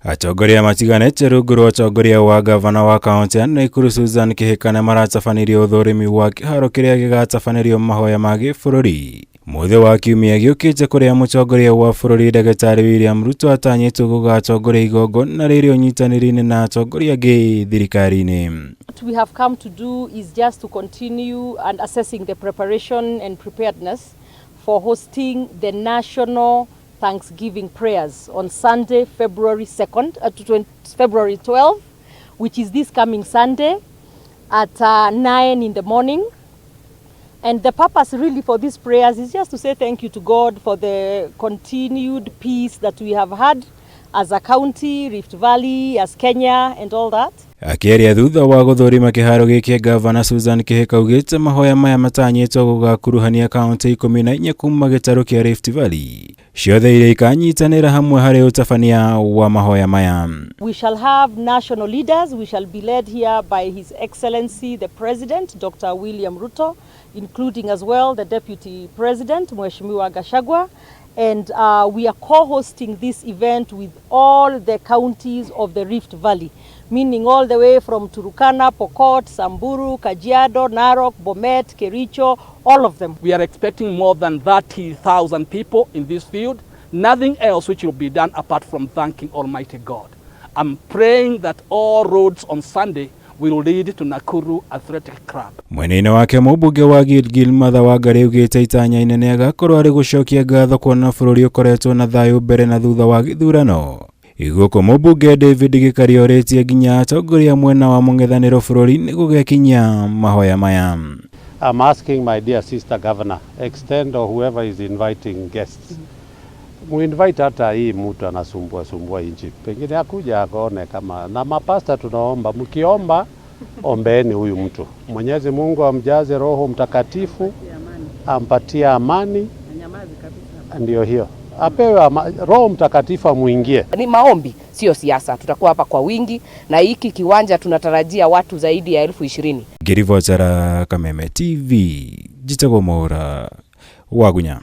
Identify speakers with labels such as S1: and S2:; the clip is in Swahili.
S1: Atongoria matiganĩte rungu rwa atongoria wa gavana wa kaunti ya Nakuru Susan Kihika na maratabanĩrio ũthũrimi wa kĩharo kĩrĩa gĩgatabanĩrio Mahoya ma gĩbũrũri. Mũthĩ wa kiumia gĩũkĩte kũrĩa mũtongoria wa bũrũri President William Ruto atanyĩtwo gũgatongoria igongona rĩrĩ ũnyitanĩri-inĩ na atongoria angĩ thirikari-ini.
S2: What we have come to do is just to continue and assessing the preparation and preparedness for hosting the national Thanksgiving prayers on Sunday, February 2nd to February 12th, which is this coming Sunday at 9 in the morning. And the purpose really for these prayers is just to say thank you to God for the continued peace that we have had as a county, Rift Valley, as Kenya and all that.
S1: Akĩaria thutha wa gũthũrima kĩharo gĩkĩ, Gavana Susan Kihika augĩte mahoya maya matanyĩtwo gũgakuruhania kaunti 14 kuma gĩtarũ kĩa Rift Valley, ciothe iria ikanyitanĩra hamwe harĩ ũtabania wa mahoya maya.
S2: We shall have national leaders. We shall be led here by His Excellency the President, Dr. William Ruto, including as well the Deputy President, Mheshimiwa Gachagua. And we are co-hosting this event with all the counties of the Rift Valley, meaning all the way from Turkana, Pokot, Samburu, Kajiado, Narok, Bomet, Kericho, all of them.
S3: We are expecting more than 30,000 people in this field. Nothing else which will be done apart from thanking Almighty God. I'm praying that all roads on Sunday will lead to Nakuru Athletic Club.
S1: Mwenene wake mũmbunge wa Gilgil Martha Wangari augĩte itanya inene agakorwo arĩ gũcokia ngatho kuona bũrũri ũkoretwo na thayũ mbere na thutha wa gĩthurano. Igũkũ mũmbunge David Gĩkaria orĩtie nginya atongoria mwena wa mũng'ethanĩro bũrũri-inĩ gũgekinyia mahoya maya.
S4: I'm asking my dear sister governor, extend or whoever is inviting guests. Muinvite hata hii mtu anasumbua inchi. Pengine akuja akaone kama na mapasta tunaomba, mkiomba ombeeni huyu mtu. Mwenyezi Mungu amjaze Roho Mtakatifu, ampatie amani. Ndio hiyo. Apewe Roho Mtakatifu amuingie.
S5: Ni maombi, sio siasa. Tutakuwa hapa kwa wingi na hiki kiwanja tunatarajia watu zaidi ya 20,000.
S1: Ngirivotera Kameme TV, jitagwo Mahoya Wagunya.